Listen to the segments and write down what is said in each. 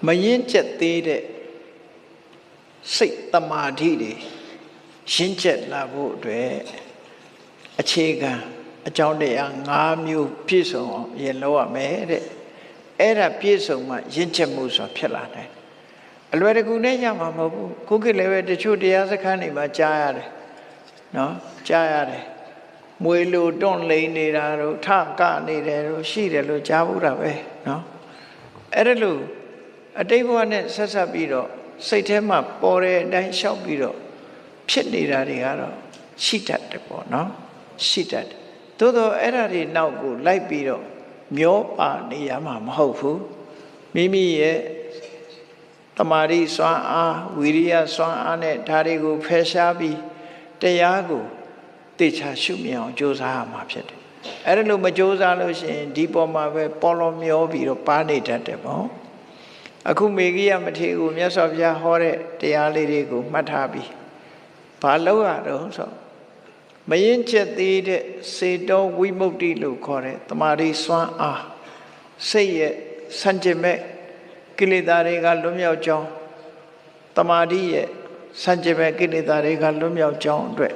မရင်ကျက်သေးတဲ့စိတ်တမာတိတွေရင့်ကျက်လာဖို့အတွက်အခြေခံအကြောင်းတရား၅မျိုးပြည့်စုံအောင်ရင်လုပ်ရမယ်တဲ့အဲ့ဒါပြည့်စုံမှရင့်ကျက်မှုဆိုဖြစ်လာတယ်အလွယ်တကူနဲ့ရမှာမဟုတ်ဘူးခုခေတ်လည်းပဲတချို့တရားစခန်းတွေမှာကြားရတယ်နော်ကြားရတယ်မွေလိုတွန့်လိန်နေတာတို့ထကနေတယ်တို့ရှိတယ်လို့ကြားဘူးတာပဲနော်အဲ့ဒါလို့အတိတ်ဘဝနဲ့ဆက်ဆက်ပြီးတော့စိတ်ထဲမှာပေါ်တဲ့အတိုင်းလျှောက်ပြီးတော့ဖြစ်နေတာတွေကတော့ရှိတတ်တယ်ပေါ့နော်ရှိတတ်တယ်သို့တော့အဲ့ဒါတွေနောက်ကိုလိုက်ပြီးတော့မျောပါနေရမှာမဟုတ်ဘူးမိမိရဲ့တမာရီစွမ်းအားဝီရိယစွမ်းအားနဲ့ဒါတွေကိုဖယ်ရှားပြီးတရားကိုတေချာရှုမြင်အောင်ကြိုးစားရမှာဖြစ်တယ်အဲ့ဒါလို့မကြိုးစားလို့ရှိရင်ဒီပေါ်မှာပဲပေါ်လောမျောပြီးတော့ပါနေတတ်တယ်ပေါ့အခုမေဂိယမထေရကိုမြတ်စွာဘုရားဟောတဲ့တရားလေးတွေကိုမှတ်ထားပြီးဘာလို့ရတော့ဆိုမရင်ကျက်သေးတဲ့စေတောဝိမု ക്തി လို့ခေါ်တဲ့တမာရီစွမ်းအားစိတ်ရဲ့စံကျင်မဲ့ကိလေသာတွေကလွတ်မြောက်ကြောင်းတမာရီရဲ့စံကျင်မဲ့ကိလေသာတွေကလွတ်မြောက်ကြောင်းအတွက်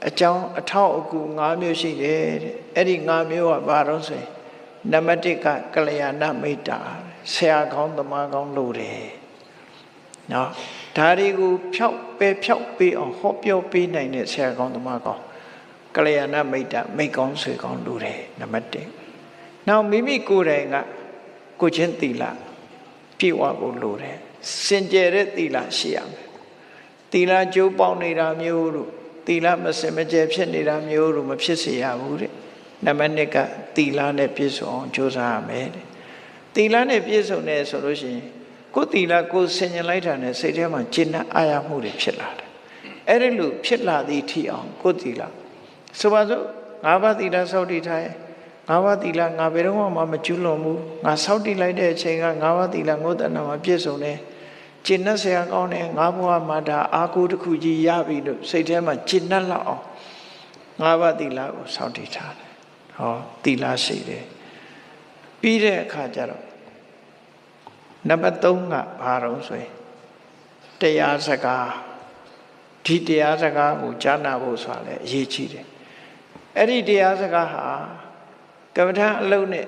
အကြောင်းအထောက်အကူ၅မျိုးရှိတယ်တဲ့အဲ့ဒီ၅မျိုးကဘာတော့ဆိုရင်နံပါတ်1ကကလျာဏမိတ်တာဆရာကောင်းသမားကောင်းလို့တယ်နော်ဒါတွေကိုဖြောက်ပေးအောင်ဟောပြောပေးနိုင်တဲ့ဆရာကောင်းသမားကောင်းကလျာဏမိတ်တာမိတ်ကောင်းဆွေကောင်းလို့တယ်နံပါတ်1နောက်မိမိကိုယ်တိုင်ကကိုချင်းသီလပြည့်ဝဖို့လိုတယ်စင်ကြယ်တဲ့သီလရှိရမယ်သီလကျိုးပေါက်နေတာမျိုးတို့သီလမစင်မကြယ်ဖြစ်နေတာမျိုးတို့မဖြစ်စေရဘူးတဲ့နံပါတ်2ကသီလနဲ့ပြည့်စုံအောင်ကြိုးစားရမယ်တဲ့သီလနဲ့ပြည့်စုံတယ်ဆိုလို့ရှိရင်ကိုယ်သီလကိုယ်ဆင်ញင်လိုက်တာနဲ့စိတ်ထဲမှာကျင့်တဲ့အာရမှုတွေဖြစ်လာတယ်အဲ့ဒီလိုဖြစ်လာသည့်ထိအောင်ကိုယ်သီလဆိုပါစို့၅ပါးသီလစောင့်တည်ထားရင်၅ပါးသီလငါဘယ်တော့မှမကျူးလွန်ဘူးငါစောင့်တည်လိုက်တဲ့အချိန်က၅ပါးသီလငုတ်တဏ္ဍာမှာပြည့်စုံတယ်ကျင့်တ်ဆရာကောင်းတယ်ငါဘဝမှာဒါအာကိုတစ်ခုကြီးရပြီလို့စိတ်ထဲမှာကျင့်တ်လောက်အောင်၅ပါးသီလကိုစောင့်တည်ထားတယ်ဟောသီလရှိတယ်ပြီးတဲ့အခါကျတော့နံပါတ်3ကဘာတော့ဆိုရင်တရားစကားဒီတရားစကားကိုကြားနာဖို့ဆိုတာလည်းအရေးကြီးတယ်အဲ့ဒီတရားစကားဟာကမ္မထာအလုံးနဲ့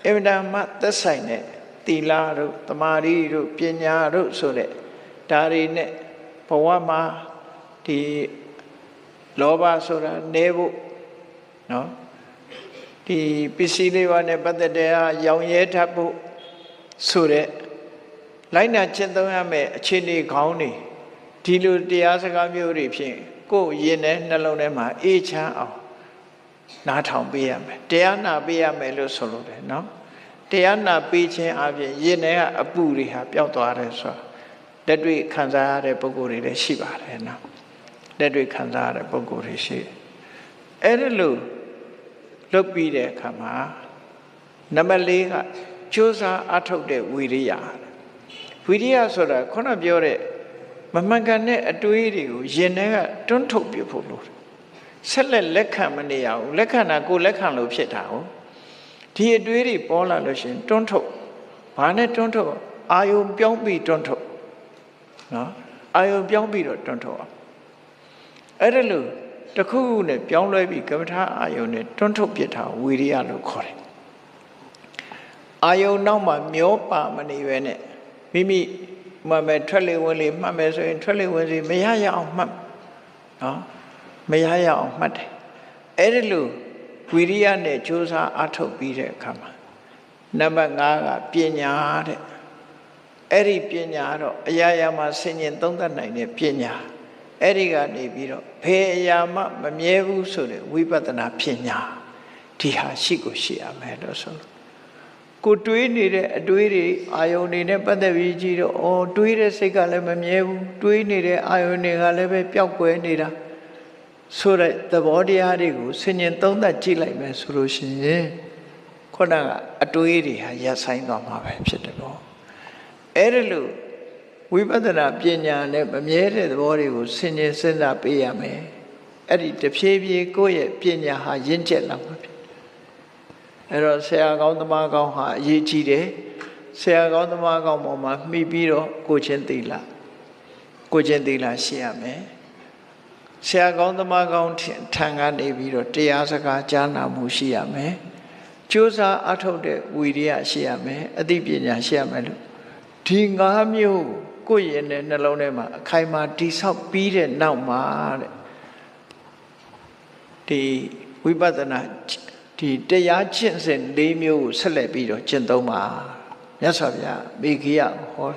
အမြဲတမ်းသက်ဆိုင်တဲ့သီလတို့တမာရီတို့ပညာတို့ဆိုတဲ့ဒါတွေနဲ့ဘဝမှာဒီလောဘဆိုတာနေဖို့နော်ဒီပစ္စည်းလေးပါးနဲ့ပတ်သက်တဲ့ရောင်ရဲထပ်ဖို့ဆိုတဲ့လိုက်နာကျင့်သုံးရမယ့်အခြေအနေခေါင်းတွေဒီလိုတရားစကားမျိုးတွေဖြင့်ကိုယ်ရင်ထဲနှလုံးထဲမှာအေးချမ်းအောင်နားထောင်ပေးရမယ်တရားနာပေးရမယ်လို့ဆိုလိုတယ်နော်တရားနာပေးခြင်းအပြင်ရင်ထဲကအပူတွေဟာပျောက်သွားတယ်ဆိုတာလက်တွေ့ခံစားရတဲ့ပုဂ္ဂိုလ်တွေလည်းရှိပါတယ်နော်လက်တွေ့ခံစားရတဲ့ပုဂ္ဂိုလ်တွေရှိတယ်အဲ့ဒါလို့လုပ်ပြီးတဲ့အခါမှာနံပါတ်4ကကြိုးစားအထုတ်တဲ့ဝီရိယဝီရိယဆိုတာခုနပြောတဲ့မမှန်ကန်တဲ့အတွေးတွေကိုရင်ထဲကတွန်းထုတ်ပြဖို့လို့ဆက်လက်ခံမနေရဘူးလက်ခံတာကိုလက်ခံလို့ဖြစ်တာဟုတ်ဒီအတွေးတွေပေါ်လာလို့ရှိရင်တွန်းထုတ်ဘာနဲ့တွန်းထုတ်အာယုံပြောင်းပြီးတွန်းထုတ်နော်အာယုံပြောင်းပြီးတော့တွန်းထုတ်အောင်အဲ့ဒါလို့တခုခုနဲ့ပြောင်းလဲပြီးကမ္မထာအာယုံနဲ့တွန်းထုတ်ပြတာဝီရိယလို့ခေါ်တယ်အာယုံနောက်မှာမျောပါမနေပဲနဲ့မိမိမှတ်မယ်ထွက်လေဝင်လေမှတ်မယ်ဆိုရင်ထွက်လေဝင်လေမရရအောင်မှတ်နော်မရရအောင်မှတ်တယ်အဲ့ဒါလို့ဝီရိယနဲ့ကြိုးစားအထုတ်ပြီးတဲ့အခါမှာနံပါတ်5ကပညာတဲ့အဲ့ဒီပညာတော့အရာရာမှာဆင်ញင်သုံးသပ်နိုင်တဲ့ပညာအဲ့ဒီကနေပြီးတော့ဘယ်အရာမှမမြဲဘူးဆိုတဲ့ဝိပဿနာပညာဒီဟာရှိကိုရှိရမယ်လို့ဆိုလို့ကိုတွေးနေတဲ့အတွေးတွေအာယုန်တွေနဲ့ပတ်သက်ပြီးကြည့်တော့အော်တွေးတဲ့စိတ်ကလည်းမမြဲဘူးတွေးနေတဲ့အာယုန်တွေကလည်းပဲပျောက်ကွယ်နေတာဆိုတဲ့သဘောတရားတွေကိုဆင်ញင်သုံးသပ်ကြည့်လိုက်မယ်ဆိုလို့ရှိရင်ခုနကအတွေးတွေဟာရပ်ဆိုင်သွားမှာပဲဖြစ်တယ်ပေါ့အဲ့ဒါလို့ဝိပဿနာပညာနဲ့မမြဲတဲ့သဘောတွေကိုဆင်ញင်စဉ်းစားပေးရမယ်အဲ့ဒီတဖြည်းဖြည်းကိုယ့်ရဲ့ပညာဟာရင့်ကျက်လာမှာဖြစ်အဲ့တော့ဆရာကောင်းသမားကောင်းဟာအရေးကြီးတယ် ဆရာကောင်းသမားကောင်းပေါ်မှာမှီပြီးတော့ကိုချင်းသီလရှိရမယ်ဆရာကောင်းသမားကောင်းထံကနေပြီးတော့တရားစကားကြားနာမှုရှိရမယ်ကြိုးစားအထောက်တဲ့ဝီရိယရှိရမယ်အသိပညာရှိရမယ်လို့ဒီ5မျိုးကိုယ့်ရဲ့နှလုံးထဲမှာအခိုင်အမာတိဆောက်ပြီးတဲ့နောက်မှာတဲ့ဒီဝိပဿနာဒီတရားကျင့်စဉ်4မျိုးကိုဆက်လက်ပြီးတော့ကျင့်သုံးပါမြတ်စွာဘုရားမိဂိယဟော